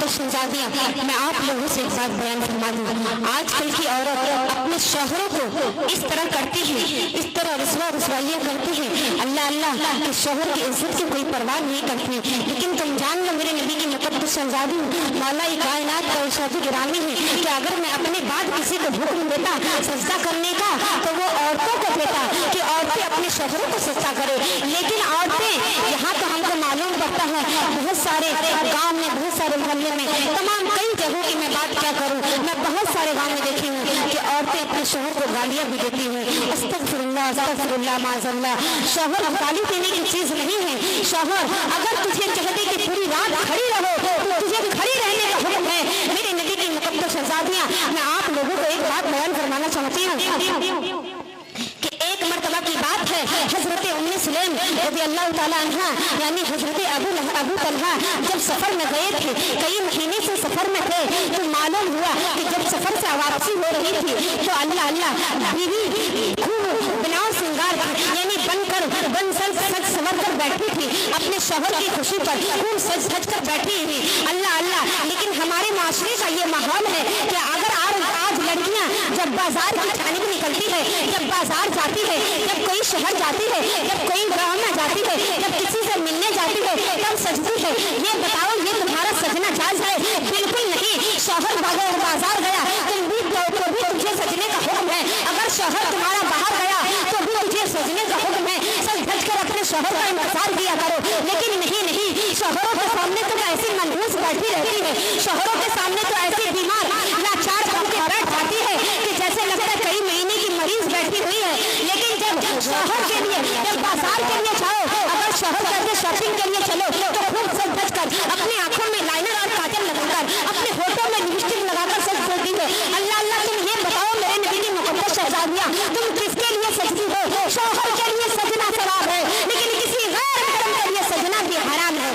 मुकद्दस शहजादियां, मैं आप लोगों से एक बात बयान फरमा दूं। आजकल की औरत अपने शौहरों को इस तरह करती है, इस तरह रसवालियां करती है, अल्लाह अल्लाह कि शौहर की इज्जत की कोई परवाह नहीं करती। लेकिन तुम जान लो मेरे नबी की मुकद्दस शहजादी मौला कायनात का इरशाद गिरामी है कि अगर मैं अपने बाद किसी को हुक्म देता सजदा करने का तो वो औरतों को देता कि औरतें अपने शौहरों को सजदा करे। लेकिन औरतें यहाँ तो हमको मालूम पड़ता है बहुत सारे गांव में, बहुत सारे मोहल्ले में, तमाम कई जगहों की मैं बात क्या करूँ, मैं बहुत सारे गांव में देखी हूँ कि औरतें अपने शौहर को गालियाँ भी देती हैं। अस्तगफिरुल्लाह अस्तगफिरुल्लाह माज़अल्लाह। शौहर गाली देने की चीज नहीं है। शौहर अगर तुझे चाहते कि पूरी रात खड़ी रहो तो तुझे खड़ी रहने का हुक्म है। मेरे नबी की मुकद्दस शहजादियां, मैं आप लोगों को एक बात बयान फरमाना चाहती हूँ कि एक मर्तबा की बात है, हजरत उम्मे सुलैम रज़ियल्लाहु ताला अन्हा यानी हजरत अबू तलहा जब सफर में गए थे, कई महीने से सफर में थे, तो मालूम हुआ कि जब सफर से वापसी हो रही थी तो अल्लाह अल्लाह बीवी खूब बिनाव श्रृंगार यानी बन सज संवर कर बैठी थी, अपने शौहर की खुशी पर खूब सज धज कर बैठी हुई। अल्लाह अल्लाह। लेकिन हमारे माशरे का ये माहौल है कि अगर आज लड़कियां जब बाजार की जानिब निकलती है, जब बाजार जाती है, जब कोई शहर जाती है, जब कोई गाँव में जाती है, जब किसी से मिलने जाती है, तब सजती है। ये बताओ ये तुम्हारा सजना जायज है? बिल्कुल नहीं। शौहर बाजार गया तो भी तुझे सजने का हुक्म है। अगर शौहर तुम्हारा बाहर गया तो भी तुझे सजने का हुक्म है। सज धज कर अपने शौहर का इंतजार किया करो। लेकिन नहीं, शौहरों के सामने तो ऐसी मनहूस बैठी रहती है, शौहरों के सामने तो ऐसी बीमार लाचार होकर बैठ जाती है कि जैसे लगता है कई महीने की मरीज बैठी हुई है। लेकिन जब शौहर के लिए, जब बाजार के लिए जाओ, अगर शौहर कहते शॉपिंग के लिए चलो तो खूब सज धज कर अपनी आंखों में लाइनर और काजल लगाकर, अपने होठों में लिपस्टिक लगाकर सज धजती है। अल्लाह अल्लाह। तुम ये बताओ मेरे नबी की मुकद्दस शहजादियां, तुम किसके लिए सजती हो? शौहर के लिए सजना सवाब है, लेकिन किसी गैर महरम के लिए सजना भी हराम है।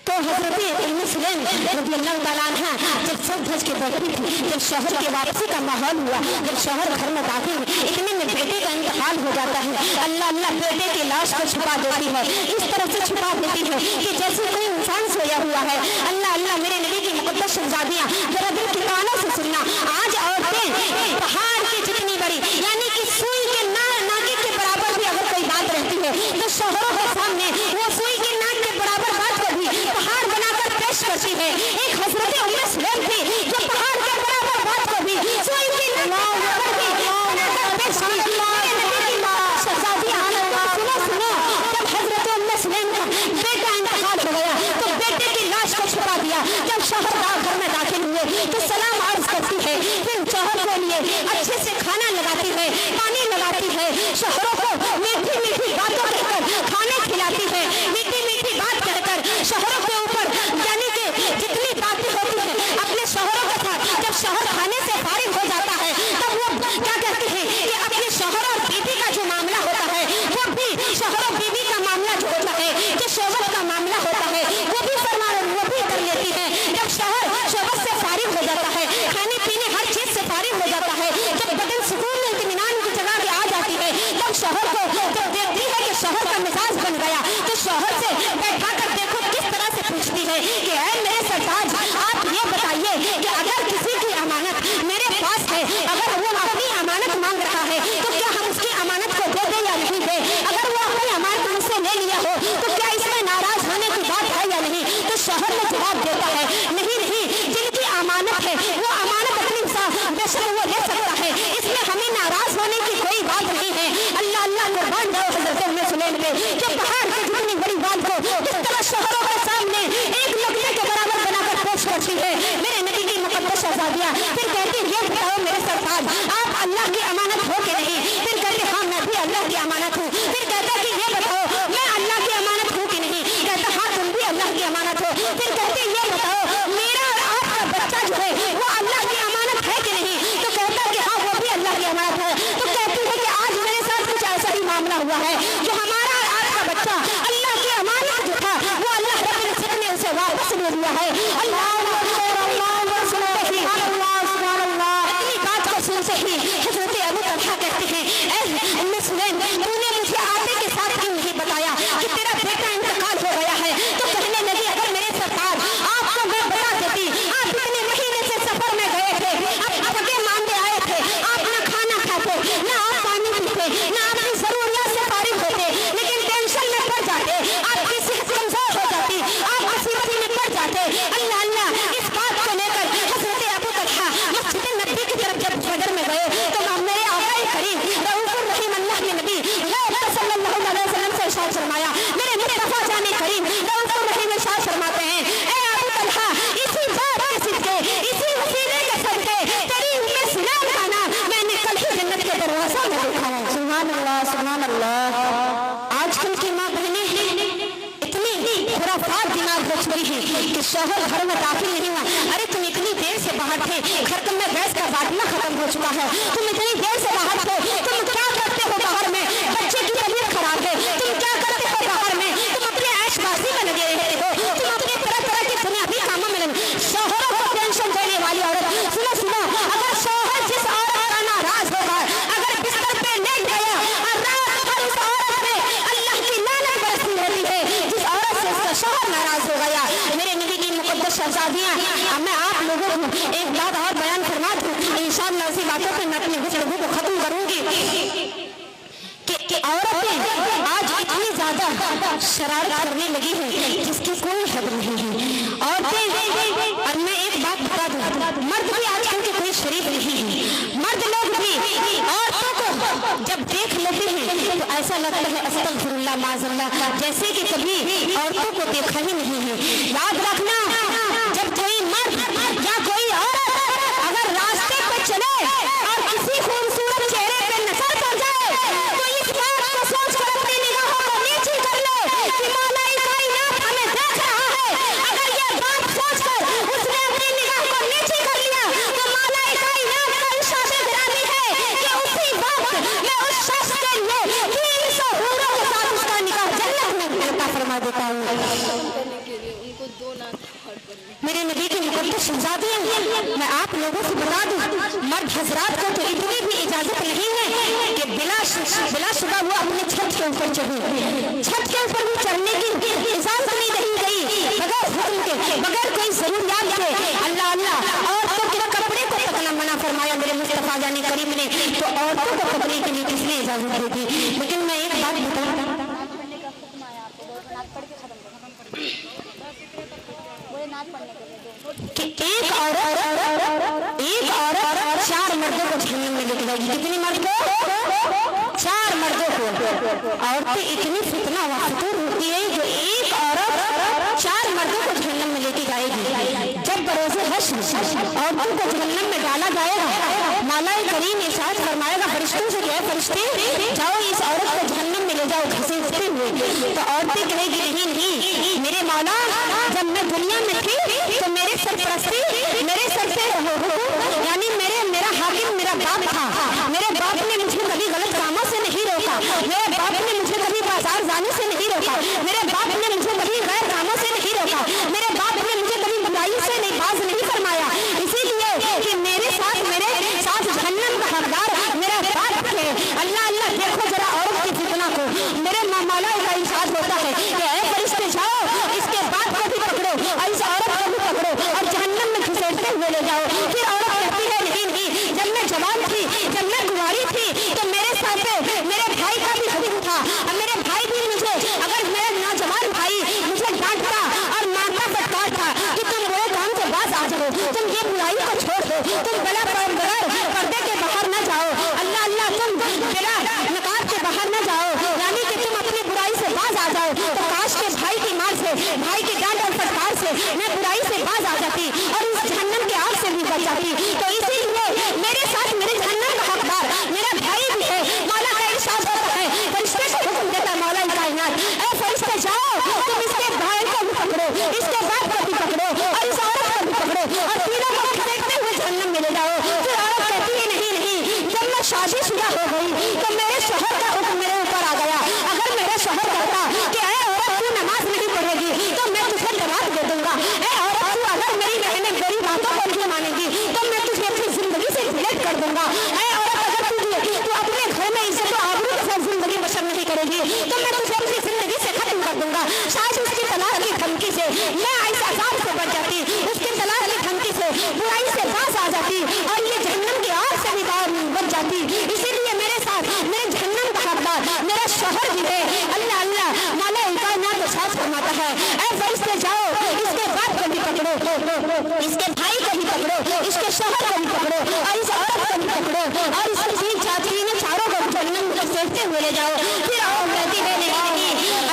तो हजरत उम्मे सुलैम रज़ियल्लाहु ताला अन्हा जब सज धज के बैठी थी, जब शौहर के वापसी का माहौल हुआ, जब शौहर घर में दाखिल हुए, इतने में बेटे का इंतकाल हो जाता है। अल्लाह अल्लाह। बेटे की लाश को छुपा देती है, इस तरह से छुपा देती है कि जैसे कोई इंसान सोया हुआ है। अल्लाह अल्लाह। मेरे नबी की मुकद्दस शहजादियां, जरा दिल के कानों से सुनना। आज औरतें पहाड़ की जितनी बड़ी यानी कि सुई के नाके के बराबर भी अगर कोई बात रहती है तो शौहरों के सामने वो सुई के नाक के बराबर बात को भी पहाड़ बनाकर पेश करती है। एक हजरत उम्मे सुलैम थी जो पहाड़ के बराबर बात को भी सुई के नाक के बराबर भी बनाकर पेश की। सुनो, जब हजरत उम्मे सुलैम का बेटा इंतकाल हो गया तो बेटे की लाश को छुपा दिया। जब शौहर घर में दाखिल हुए तो सलाम अर्ज करती है, फिर शौहर के लिए अच्छे से खाना लगाती है, पानी लगाती है, शौहरों को मीठी मीठी बातों कहकर खाने खिलाती है, मीठी मीठी बात कहकर शौहरों के ऊपर यानी कि जितनी बातें होती है अपने शौहरों के साथ, जब शौहर खाने से फारिग हो जाता है तब वो क्या कहते हैं कि अपने शौहर और बीवी का जो मामला होता है वो भी शौहर और बीवी का मामला जो होता है, जो शौहर का मामला होता है वो भी कर लेती है। जब शौहर से फारिग हो जाता है, खाने पीने हर चीज से फारिग हो जाता है, जब बदन सुकून में इत्मीनान की जगह पे आ जाती है, तब शौहर को जब देखती है कि शौहर का मिजाज बन गया तो शौहर से बैठा कर देखो किस तरह से पूछती है कि ऐ मेरे सरताज, आप ये बताइए कि अगर किसी की अमानत मेरे पास है, अगर वो अपनी अमानत मांग रहा है तो क्या हम उसकी अमानत को दे दें या नहीं दे? अगर वो अपनी अमानत मुझसे ले लिया हो तो क्या इसमें नाराज होने की बात है या नहीं? तो शौहर ने जवाब देता है नहीं, जिनकी अमानत है वो अमानत अपनी बेशक वो ले सकता है, इसमें हमें नाराज होने की कोई बात नहीं है। अल्लाह अल्लाह। कुर्बान जाओ हजरत उम्मे सुलैम पे, जब पहाड़ की जितनी बड़ी बात को इस तरह शौहरों के सामने एक लुकमे के बराबर बनाकर पेश करती है। मेरे नबी की मुकद्दस शहजादियां फिर कहती ये बताओ मेरे सरताज, आप अल्लाह की अमानत हो कि नहीं? फिर कहते हाँ मैं भी अल्लाह की अमानत हूँ। फिर कहता कि ये बताओ मैं अल्लाह की अमानत हूँ कि नहीं? कहता हाँ तुम भी अल्लाह की अमानत हो। फिर कहते ये बताओ मेरा और आपका बच्चा जो है वो अल्लाह की अमानत है कि नहीं? तो कहता कि हाँ वो भी अल्लाह की अमानत है। तो कहती है कि आज मेरे साथ कुछ ऐसा ही मामला हुआ है, जो हमारा और आपका बच्चा अल्लाह की अमानत जो था वो अल्लाह रब्बुल इज्जत ने उसे वापस ले लिया है। अल्लाह इतनी बात को सुनते ही खुराफात दिमाग हो चुकी है कि शौहर घर में दाखिल नहीं हुआ। अरे तुम इतनी देर से बाहर थे, घर में गैस का बाटला खत्म हो चुका है, तुम इतनी देर से बाहर थे, तुम क्या करते हो बाहर में? बच्चे की तबीयत खराब है, तुम क्या करते हो बाहर में? तुम अपने ऐशबाजी में लगे रहते हो, तुम अपने तरह तरह के दुनियावी कामों में लगे। शौहरों को टेंशन देने वाली औरत, सुनो सुनो, अगर शौहर जिस औरत का नाराज होगा, अगर बिस्तर पे लेट गया और रात भर उस औरत पे अल्लाह की लानत बरसती रहती है, जिस औरत से उसका शौहर नाराज हो गया। मेरे नबी की मुकद्दस शहजादियां, मैं आप लोगों को एक बात और बयान फरमा दूं, इंशाअल्लाह इसी बातों पे मैं अपनी गुफ्तगू को खत्म करूंगी कि औरतें आज इतनी ज्यादा शरारत करने लगी है जिसकी कोई हद नहीं है। औरतें, और मैं एक बात बता दूं, मर्द भी आजकल के कोई शरीफ नहीं है। मर्द लोग भी औरतों को जब देख लेते हैं तो ऐसा लगता है अस्तगफिरुल्लाह माज़अल्लाह, जैसे कि कभी औरतों को देखा ही नहीं है। याद रखना, जब कोई मर्द या कोई औरत अगर रास्ते पे चले और किसी खूबसूरत चेहरे पे नजर पड़ जाए तो इस बात को सोच कर अपनी निगाहों को नीची कर ले कि मौलाई कायनात हमें देख रहा है। अगर ये बात सोचकर उसने अपनी निगाह को नीची कर लिया तो मौलाई कायनात का इशारा गिरानी है कि उसी वक्त मैं उस शख्स के लिए 300 हूरों के साथ उसका निकाह जन्नत में अता फरमा देता हूँ। मेरे नबी के मुकद्दस शहजादियां, मैं आप लोगों से बता दूं, मर्द हजरात को तो इतनी भी इजाजत नहीं है कि बिलाशुबा वो अपने छत के ऊपर चढ़े। छत के ऊपर भी चढ़ने की इजाजत नहीं दी गई बगैर हुक्म के, बगैर कोई जरूरियात के। अल्लाह अल्लाह, औरतों के कपड़े को तकना मना फरमाया मेरे मुस्तफा जाने करीम ने, तो औरतों को पकड़ने के लिए किसने इजाजत दी थी? लेकिन मैं एक बात बताऊं, कि एक औरत 4 मर्दों को जहन्नम में लेके जाएगी। कितनी मर्द को? 4 मर्दों को। औरतें इतनी फितना व फितूर होती है जो एक औरत 4 मर्दों को जहन्नम में लेके जाएगी। जब बरोज़े हश्र औरतों को जहन्नम में डाला जाएगा, मौलाई करीम इरशाद फरमाएगा फरिश्तों से, क्या फरिश्ते जाओ इस औरत को जहन्नम में ले जाओ घसीटते हुए। तो औरतें कहेगी नहीं नहीं मेरे मौला, जब मैं दुनिया में थी तो मेरे सरपरस्ती मेरे सर पे यानी मेरा हाकिम मेरा बाप था। मेरे बाप ने मुझे कभी गलत कामों से नहीं रोका, मेरे बाप ने मुझे कभी बाजार जाने से नहीं रोका, मेरे बाप ने मुझे कभी गैर कामों से नहीं रोका, मेरे बाप ने मुझे कभी बुराई से नहीं बाज नहीं फरमाया। इसीलिए कि मेरे साथ जहन्नम का हकदार मेरा बाप है। अल्लाह अल्लाह, देखो जरा औरत की फितना को। मेरे मौला का इरशाद होता है कि ऐ फरिश्ते जाओ इसके बाप को भी पकड़ो और इस औरत को भी पकड़ो और जहन्नम में घसीटते हुए ले जाओ। फिर औरत कहती है नहीं, जब मैं जवान थी, जब मैं कुंवारी थी तो मेरे साथ मेरे भाई का भी हुक्म था, और मेरे भाई भी मुझे, अगर मेरा नौजवान भाई मुझे डांटता और मारता फटकारता कि तुम बुरे काम से बाज आ जाओ, तुम ये बुराई को छोड़ दो, तुम बगैर पर्दे के बाहर न जाओ, अल्लाह अल्लाह तुम बिना नकाब के बाहर न जाओ, यानी कि तुम अपनी बुराई से बाज आ जाओ। तो काश के भाई की मार से, भाई की डांट और फटकार से मैं बुराई से बाज आ जाती और इस जहन्नम के आग से भी बच जाती। तो इसीलिए मेरे साथ मेरे जहन्नम का हकदार मेरा भाई भी है। मौला का इरशाद होता है, फरिश्ते को हुक्म देता है मौला कायनात, ऐ फरिश्ते जाओ तुम इसके भाई को भी पकड़ो, इसके बाप को भी पकड़ो और इस औरत को भी पकड़ो और तीनों को खदेड़ते हुए जहन्नम में ले जाओ। फिर औरत कहती है नहीं नहीं, जब मैं शादीशुदा हो गई तो मेरे शौहर का हुक्म मेरे ऊपर आ गया। अगर मेरा शौहर कहता कि ऐ औरत तू नमाज नहीं पढ़ेगी तो मैं तुझे तलाक दे दूंगा, ऐ औरत तू अगर मेरी बातों को नहीं मानेगी तो मैं तुझे अपनी जिंदगी से डिलीट कर दूंगा, ऐ औरत अगर तू अपने घर में इज्जत और आबरू के साथ जिंदगी बसर नहीं करेगी तो मैं तुझे अपनी जिंदगी से खत्म कर दूंगा। शायद उसकी तलाक की धमकी से मैं ऐसा अजाब से बच जाती, उसकी तलाक की धमकी से बुराई से बाज आ जाती और ये जहन्नम की आग से भी बच जाती। इसीलिए मेरे साथ मेरे जहन्नम का हकदार मेरा शौहर भी है। अल्लाह अल्लाह, मौला कायनात तो साफ फरमाता है, ऐ फरिश्ते जाओ इसके बाप को भी पकड़ो, इसके भाई को भी पकड़ो, इसके शौहर को भी पकड़ो और इस औरत को भी पकड़ो और इसकी तीन चारों को जहन्नम में घसीटते हुए ले जाओ। फिर औरत कहती है नहीं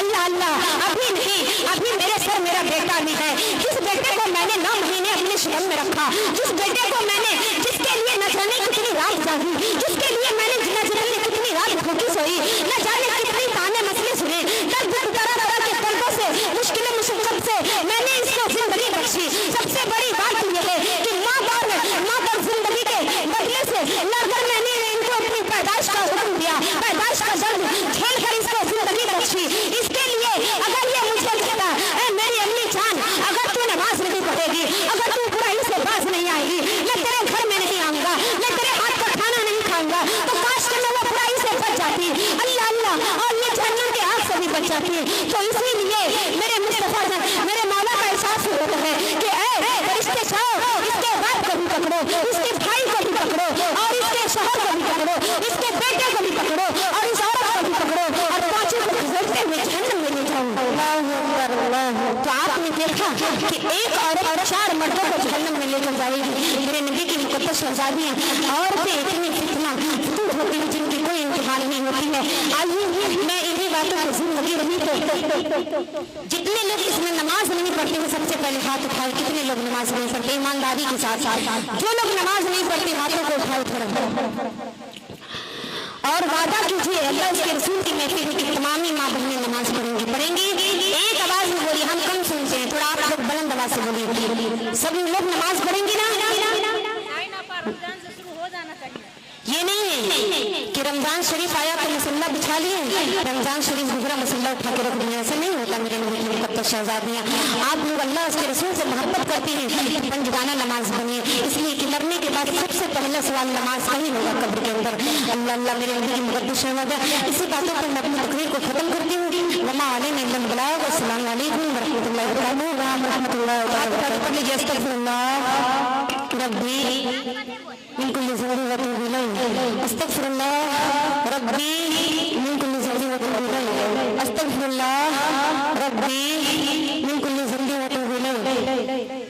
अल्लाह अल्लाह, अभी नहीं, अभी मेरे सर मेरा बेटा भी है, जिस बेटे को मैंने 9 महीने अपने शर्म में रखा, जिस बेटे को मैंने, जिसके लिए न जाने कितनी रात जागी, जिसके लिए मैंने न जाने कितनी रात भूखी सोई, न जाने कितनी ताने मसले सुने, दर्द तरह तरह के दर्दों से मुश्किलें मुश्किल तो इसीलिए मेरे मुस्तफा मेरे मौला का एहसास होता है कि ऐ फरिश्ते जाओ, इसके बाप को भी पकड़ो, इसके भाई को भी पकड़ो, और इसके शोहर को भी पकड़ो, इसके बेटे को भी पकड़ो, और इस औरत को भी पकड़ो, और पांचों को गुजरते हुए जहन्नम में ले जाओ। तो आपने देखा कि एक औरत 4 मर्दों को जहन्नम में लेकर जाएगी। मेरे नबी की मुकद्दस शहजादियां औरतें इतनी फितना फतूर होती हैं जिनकी कोई इंतहाई नहीं होती है। आइए मैं इन्हीं बातों पर जिंदगी रही तो जितने लोग इसमें नमाज नहीं पढ़ते हैं सबसे पहले हाथ उठाए। कितने लोग नमाज नहीं पढ़ते? ईमानदारी के साथ साथ जो लोग नमाज नहीं पढ़ते हाथों को उठाए थोड़ा और वादा कीजिए अल्लाह उसके रसूल की महफिल में कि तमामी माँ बहनें नमाज पढ़ेंगी। एक आवाज में बोलिए, हम कम सुनते हैं, थोड़ा आप लोग बुलंद आवाज से बोलिए। सभी लोग नमाज पढ़ेंगे ना? ये नहीं है कि रमजान शरीफ आया तो मसल्ला बिछा लिए, रमजान शरीफ गुजरा मसल्ला उठा के रख दिया। ऐसा नहीं होता मेरे मुकद्दस शहजादियां। आप लोग अल्लाह उसके रसूल से मोहब्बत करते हैं तो पंजगाना नमाज बनिए, इसलिए कि मरने के बाद सबसे पहला सवाल नमाज का ही होगा कब्र के अंदर। अल्लाह अल्लाह मेरे नबी की मुकद्दस शहजादियां। इसी बातों पर मैं अपनी तकरीर को खत्म करती हूँ। वमा अलैना इल्ला अल बलाग। अस्सलामु अलैकुम व रहमतुल्लाहि व बरकातहू। अस्तगफिरुल्लाह रब्बी मिन कुल्ली ज़ंबिन व अतूबु इलैह। अस्तगफिरुल्लाह रब्बी मिन कुल्ली ज़ंबिन व अतूबु इलैह। अस्तगफिरुल्लाह रब्बी मिन कुल्ली ज़ंबिन व अतूबु इलैह।